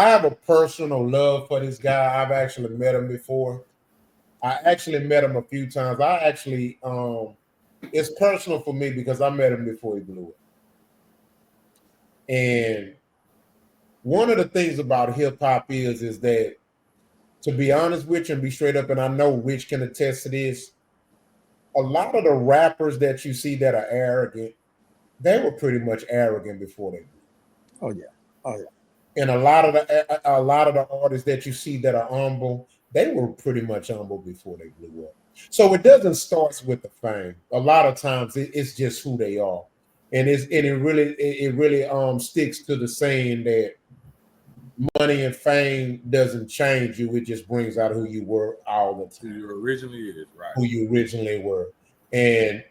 I have a personal love for this guy. I've actually met him before. I actually met him a few times. I actually it's personal for me because I met him before he blew it. And one of the things about hip hop is that, to be honest with you and be straight up, and I know Rich can attest to this, a lot of the rappers that you see that are arrogant, they were pretty much arrogant before they blew. Oh yeah. Oh yeah. And a lot of the artists that you see that are humble, they were pretty much humble before they blew up. So it doesn't start with the fame. A lot of times it's just who they are, and it really sticks to the saying that money and fame doesn't change you; it just brings out who you were all the Who time, you originally is, right? who you originally were. And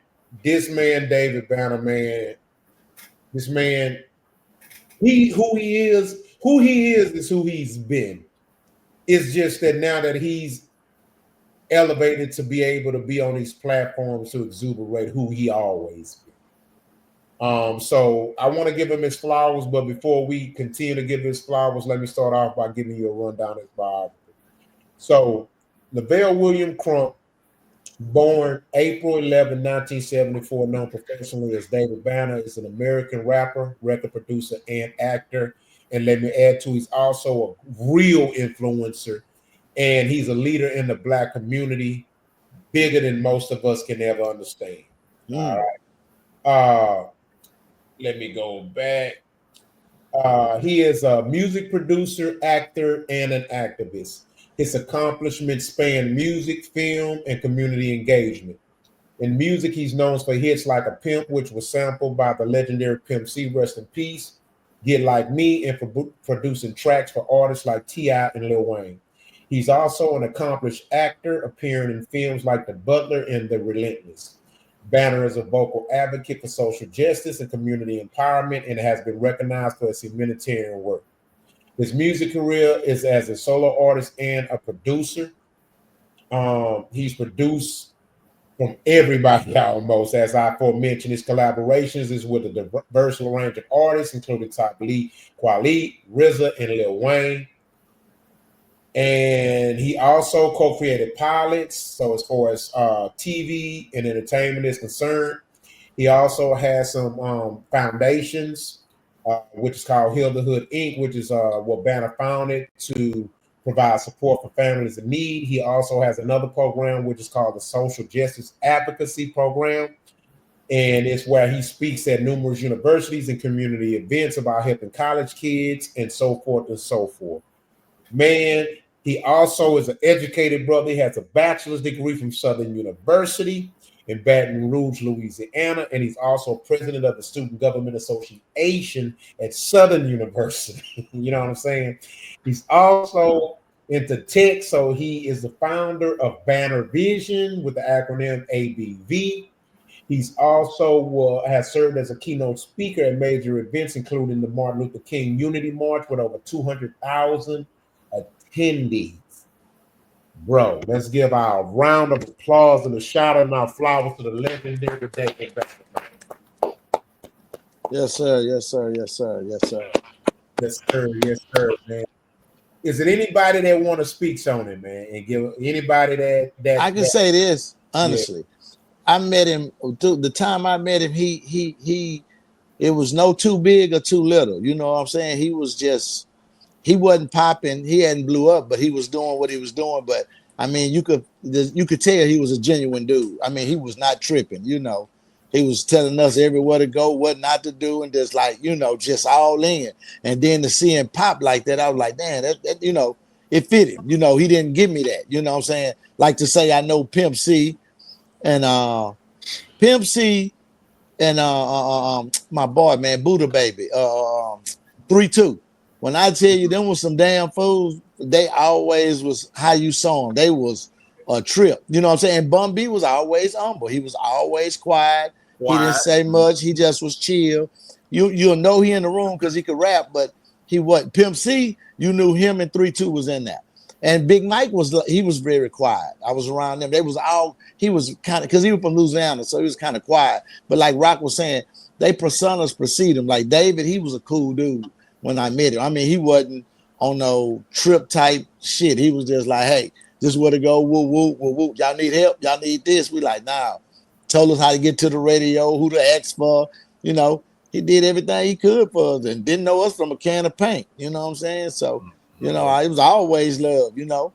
this man, David Banner, man, this man, who he is who he's been. It's just that now that he's elevated to be able to be on these platforms to exuberate who he always been. So I want to give him his flowers, but before we continue to give his flowers, let me start off by giving you a rundown of his biography. So Lavelle William Crump, born April 11, 1974, known professionally as David Banner, is an American rapper, record producer, and actor. And let me add to, he's also a real influencer, and he's a leader in the Black community, bigger than most of us can ever understand. All Mm. right. Let me go back. He is a music producer, actor, and an activist. His accomplishments span music, film, and community engagement. In music, he's known for hits like A Pimp, which was sampled by the legendary Pimp C, rest in peace, Get Like Me, and for producing tracks for artists like T.I. and Lil Wayne. He's also an accomplished actor, appearing in films like The Butler and The Relentless. Banner is a vocal advocate for social justice and community empowerment and has been recognized for his humanitarian work. His music career is as a solo artist and a producer. He's produced from everybody almost, as I aforementioned. His collaborations is with a diverse range of artists, including Top Lee, Kweli, RZA, and Lil Wayne. And he also co-created pilots. So as far as TV and entertainment is concerned, he also has some foundations, which is called Heal the Hood Inc., which is what Banner founded to provide support for families in need. He also has another program, which is called the Social Justice Advocacy Program. And it's where he speaks at numerous universities and community events about helping college kids and so forth and so forth. Man, he also is an educated brother. He has a bachelor's degree from Southern University in Baton Rouge, Louisiana, and he's also president of the Student Government Association at Southern University. You know what I'm saying? He's also into tech, so he is the founder of Banner Vision with the acronym ABV. He's also has served as a keynote speaker at major events, including the Martin Luther King Unity March with over 200,000 attendees. Bro, let's give our round of applause and a shout out and our flowers to the legendary David Banner. Yes, sir. Yes, sir. Yes, sir. Yes, sir. Yes, sir. Yes, sir, man. Is it anybody that want to speak on it, man, and give anybody I can that say this yeah. honestly. I met him the time I met him. He. It was no too big or too little. You know what I'm saying? He was just. He wasn't popping. He hadn't blew up, but he was doing what he was doing. But I mean, you could tell he was a genuine dude. I mean, he was not tripping. You know, he was telling us everywhere to go, what not to do, and just like just all in. And then to see him pop like that, I was like, damn, that it fit him. He didn't give me that. You know what I'm saying? Like to say I know Pimp C and Pimp C and my boy man Buddha Baby 3-2. When I tell you them was some damn fools, they always was how you saw them. They was a trip. You know what I'm saying? Bun B was always humble. He was always quiet. He didn't Why? say much. He just was chill. You'll know he in the room because he could rap, but he wasn't. Pimp C, you knew him and 3-2 was in that. And Big Mike he was very quiet. I was around them. He was kind of, because he was from Louisiana, so he was kind of quiet. But like Rock was saying, they personas precede him. Like David, he was a cool dude when I met him. I mean, he wasn't on no trip type shit. He was just like, hey, this is where to go. Woo, woo, woo, woo. Y'all need help. Y'all need this. We like, nah. Told us how to get to the radio, who to ask for. You know, he did everything he could for us and didn't know us from a can of paint. You know what I'm saying? So, you know, it was always love, you know.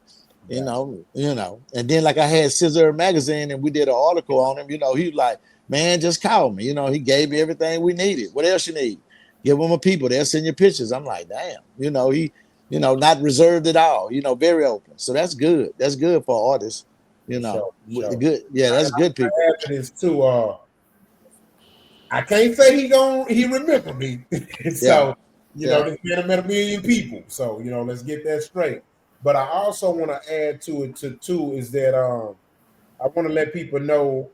And then like I had Scissor magazine and we did an article on him, you know, he was like, man, just call me. You know, he gave me everything we needed. What else you need? Give them a people, they'll send you pictures. I'm like, damn, you know, not reserved at all, you know, very open. So that's good. That's good for artists, you know. Sure. Good, yeah, that's good people. I add this too. I can't say he remember me. Yeah, So, yeah. this man met a million people. So, let's get that straight. But I also want to add to it too is that I want to let people know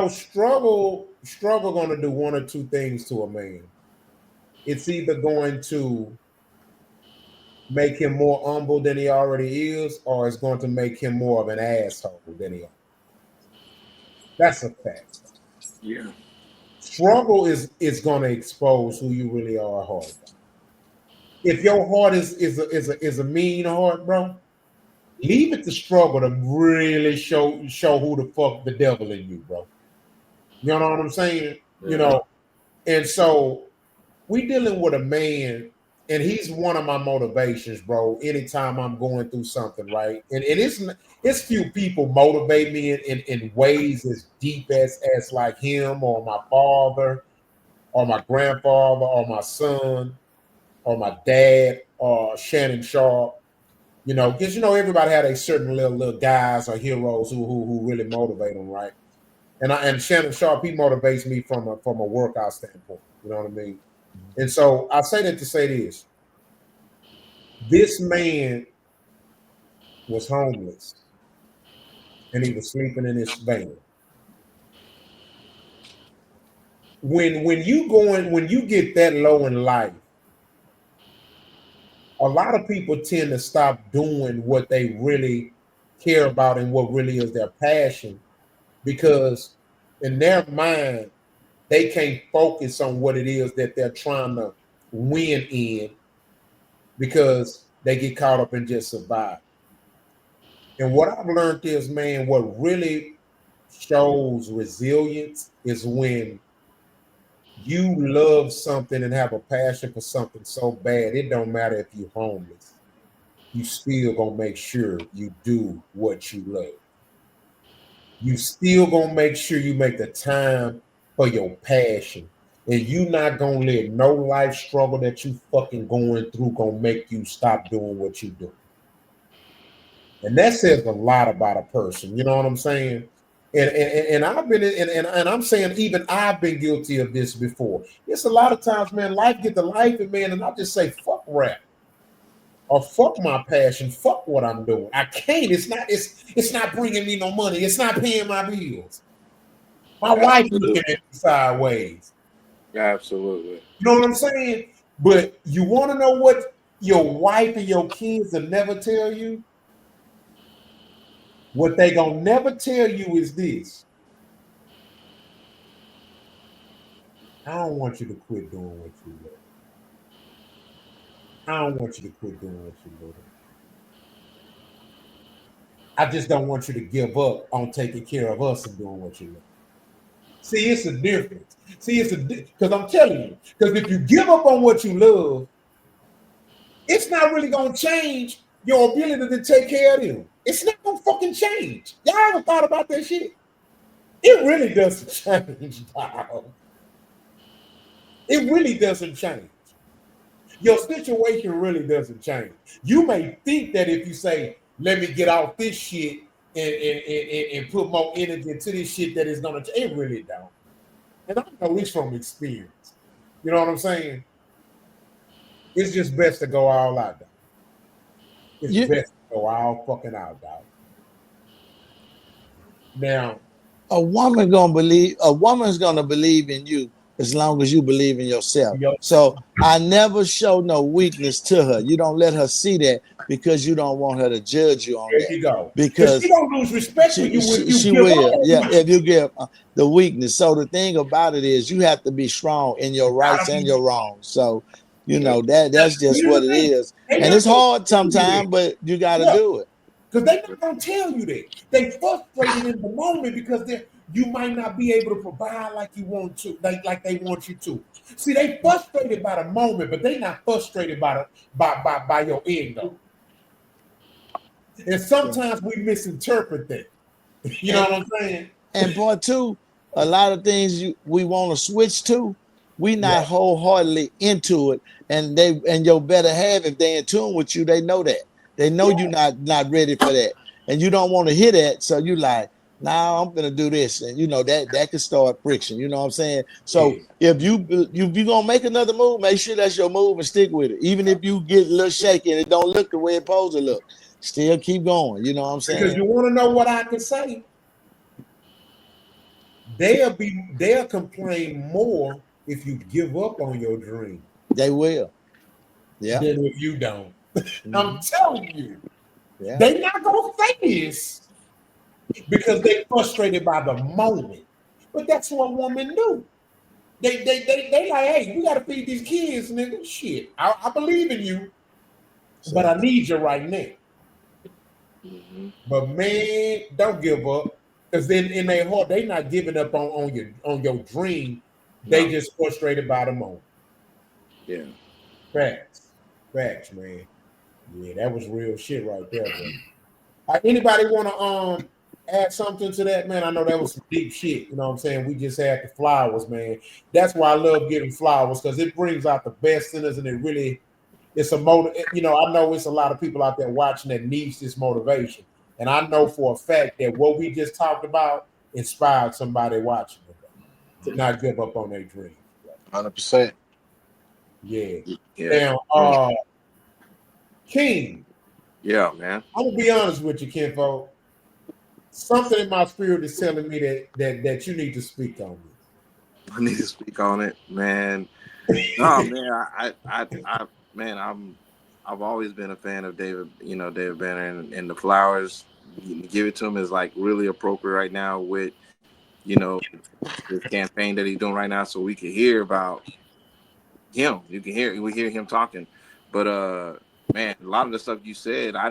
struggle gonna do one or two things to a man. It's either going to make him more humble than he already is, or it's going to make him more of an asshole than he is. That's a fact. Yeah. Struggle is going to expose who you really are at heart. If your heart is a mean heart, bro, leave it to struggle to really show who the fuck the devil in you, bro. You know what I'm saying? And so we dealing with a man, and he's one of my motivations, bro. Anytime I'm going through something, right? And it's few people motivate me in ways as deep as like him or my father or my grandfather or my son or my dad or Shannon Sharp. Because everybody had a certain little guys or heroes who really motivate them, right? And Shannon Sharp, he motivates me from a workout standpoint. You know what I mean? And so I say that to say this. This man was homeless and he was sleeping in his van. When you get that low in life, a lot of people tend to stop doing what they really care about and what really is their passion, because in their mind they can't focus on what it is that they're trying to win in, because they get caught up in just survive. And what I've learned is, man, what really shows resilience is when you love something and have a passion for something so bad, it don't matter if you're homeless. You still gonna make sure you do what you love. You still gonna make sure you make the time for your passion. And you not gonna let no life struggle that you fucking going through gonna make you stop doing what you do. And that says a lot about a person. You know what I'm saying? And I've been and I'm saying even I've been guilty of this before. It's a lot of times, man, life get to life, and man, and I just say fuck rap or fuck my passion, fuck what I'm doing. I can't. It's not bringing me no money. It's not paying my bills. My wife looking at me sideways. Absolutely. You know what I'm saying? But you want to know what your wife and your kids will never tell you? What they gonna never tell you is this: I don't want you to quit doing what you love. I don't want you to quit doing what you love. I just don't want you to give up on taking care of us and doing what you love. See, it's a difference. See, because I'm telling you, because if you give up on what you love, it's not really gonna change your ability to take care of them. It's not gonna fucking change. Y'all ever thought about that shit? It really doesn't change, dog. It really doesn't change. Your situation really doesn't change. You may think that if you say, let me get off this shit and put more energy into this shit, that it's gonna change. It really don't. And I know this from experience. You know what I'm saying? It's just best to go all out, dog. It's best to go all fucking out, dog. Now, a woman's gonna believe in you as long as you believe in yourself. So I never show no weakness to her. You don't let her see that, because you don't want her to judge you on there that. you go. Because she don't lose respect for you if you she give will. up. Yeah, if you give the weakness. So the thing about it is, you have to be strong in your rights and your wrongs. So You know, that's just You know what what it I mean? is. They And not it's gonna hard tell you that. sometimes, but you gotta Yeah, do it. because they're not gonna tell you that. They frustrated in the moment because you might not be able to provide like you want to, like they want you to. See, they frustrated by the moment, but they not frustrated by your ego. And sometimes we misinterpret that. You know And what I'm saying? and part two, a lot of things we want to switch to, we Yeah. not wholeheartedly into it. And your better half, if they in tune with you, they know that. They know you not ready for that. And you don't want to hear that. So you like, nah, I'm gonna do this. And you know that can start friction. You know what I'm saying? So Yeah. if you gonna make another move, make sure that's your move and stick with it. Even if you get a little shaky and it don't look the way it's supposed to look, still keep going. You know what I'm Because saying? you want to know what I can say? They'll complain more if you give up on your dream They will. Yeah. than if you don't. I'm Mhm. telling you, Yeah. they not gonna say this because they frustrated by the moment. But that's what women do. They like, hey, we gotta feed these kids, nigga. Shit, I believe in you, but See? I need you right now. Mhm. But man, don't give up. Because then in their heart, they not giving up on your dream. They No. just frustrated by the moment. Yeah. Facts. Facts, man. Yeah, that was real shit right there, bro. Anybody want to add something to that, man? I know that was some deep shit. You know what I'm saying? We just had the flowers, man. That's why I love giving flowers because it brings out the best in us, and it really it's a motive. You know, I know it's a lot of people out there watching that needs this motivation, and I know for a fact that what we just talked about inspired somebody watching today to not give up on their dreams. 100%. Yeah. Yeah. Now, Oh, King, yeah, man. I'm gonna be honest with you, Kinfo. Something in my spirit is telling me that you need to speak on I need to speak on it, man. No, man. Man, I've always been a fan of David. You know, David Banner and the flowers. You give it to him is like really appropriate right now with this campaign that he's doing right now, so we can hear about him. We hear him talking. But man, a lot of the stuff you said, I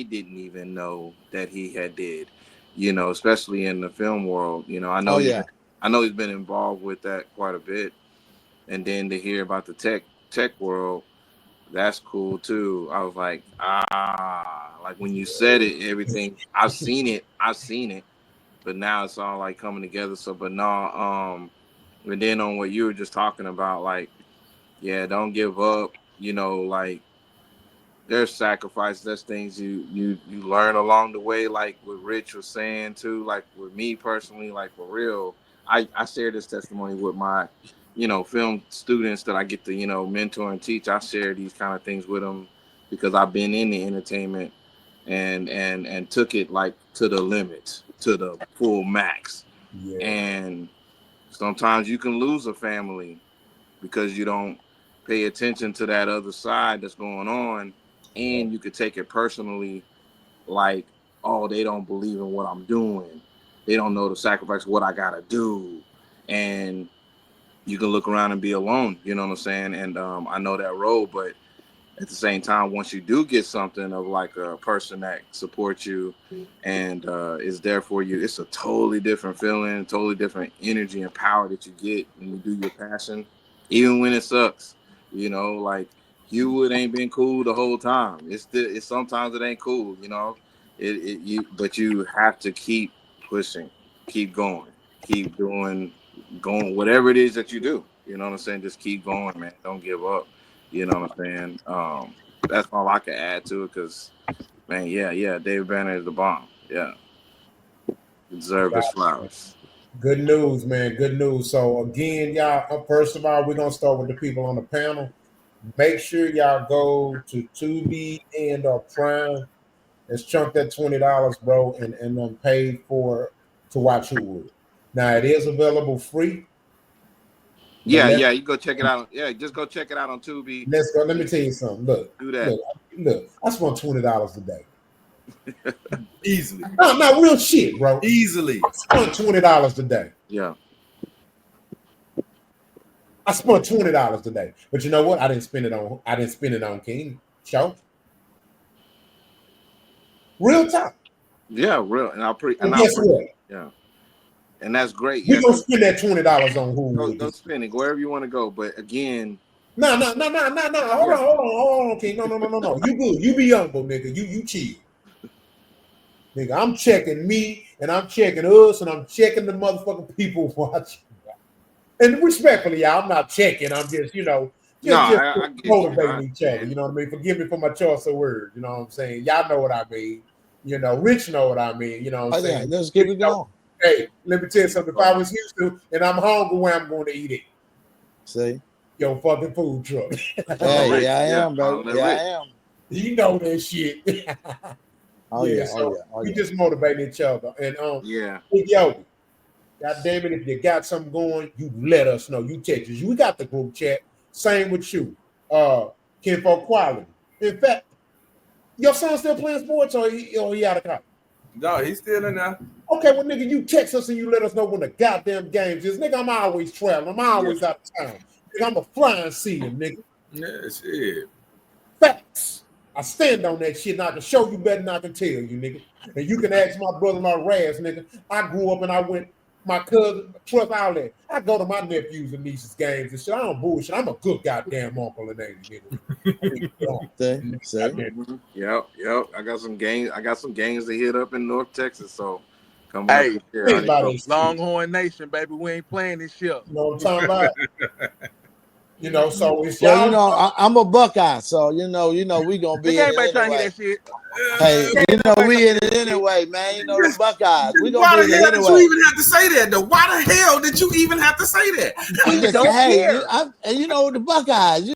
didn't even know that he had did. You know, especially in the film world. You know, Oh yeah. I know he's been involved with that quite a bit. And then to hear about the tech world, that's cool too. I was like, like when you said it, everything I've seen it, but now it's all like coming together. So, but no, and then on what you were just talking about, like, yeah, don't give up. You know, like there's sacrifices, there's things you learn along the way, like what Rich was saying too. Like with me personally, like for real, I share this testimony with my film students that I get to mentor and teach. I share these kind of things with them because I've been in the entertainment and took it like to the limits, to the full max. you. Yeah, And sometimes you can lose a family because you don't pay attention to that other side that's going on, yeah, and you could take it personally, like, oh, they don't believe in what I'm doing, they don't know the sacrifice what I gotta do, and you can look around and be alone, you know what I'm saying? And I know that road, but at the same time, once you do get something of like a person that supports you and is there for you, it's a totally different feeling, totally different energy and power that you get when you do your passion, even when it sucks. Like Hewitt ain't been cool the whole time. It's sometimes it ain't cool. But you have to keep pushing, keep going, keep doing, going whatever it is that you do. You know what I'm saying? Just keep going, man. Don't give up. You know what I'm saying? That's all I can add to it because, man, yeah, David Banner is the bomb. Yeah, deserve his gotcha. flowers. Good news, man. Good news. So again, y'all. First of all, we're gonna start with the people on the panel. Make sure y'all go to Tubi and Prime. Let's chunk that $20, bro, and pay for to watch Hulu. Now it is available free, but Yeah, you go check it out. Yeah, just go check it out on Tubi. let's go. Let me tell you something. Look, Do that. look, look. I spent $20 a day. Easily. No, no, real shit, bro. Easily. I spent $20 a day. Yeah, I spent $20 today, but you know what? I didn't spend it on King show. Real talk. Yeah, real. And And guess what? yeah. And that's great. We Yeah, gonna spend that $20 on who? go spend it wherever you want to go. But again, No. Hold on, King. No. You good? You be humble, nigga. You chill, nigga. I'm checking me, and I'm checking us, and I'm checking the motherfucking people watching. And respectfully, y'all, I'm not checking. I'm just, I get motivating each other. You know what I mean? Forgive me for my choice of words. You know what I'm saying? Y'all know what I mean. Rich know what I mean. You know what I'm saying? Yeah, let's keep it going. Hey, let me tell you something. If I was Houston and I'm hungry, where I'm going to eat it? See? Your fucking food truck. Hey, yeah, I am, baby. Yeah, I am. You know that shit. We just motivating each other. And yo, God damn it, if you got something going, you let us know. You text us. We got the group chat. Same with you. Kinfolk Quality. In fact, your son still playing sports or he out of college? No, he's still in there. Okay, well, nigga, you text us and you let us know when the goddamn games is. Nigga, I'm always traveling. I'm always out of town. Nigga, I'm a flying seeing, nigga. Yeah, shit. Facts. I stand on that shit, and I can show you better than I can tell you, nigga. And you can ask my brother-in-law Raz, nigga. I grew up and I went, my cousin, trust outlet. I go to my nephews and nieces' games and shit. I don't bullshit. I'm a good goddamn uncle and nigga. Yep. I got some games to hit up in North Texas. So come hey, Longhorn Nation, baby. We ain't playing this shit. You know what I'm talking about? So it's well, I'm a Buckeye, so we gonna be in it anyway. That shit. Hey, we in it anyway, man. The Buckeyes. We gonna be in it anyway. Why the hell did you even have to say that? Though? Why the hell did you even have to say that? The Buckeyes.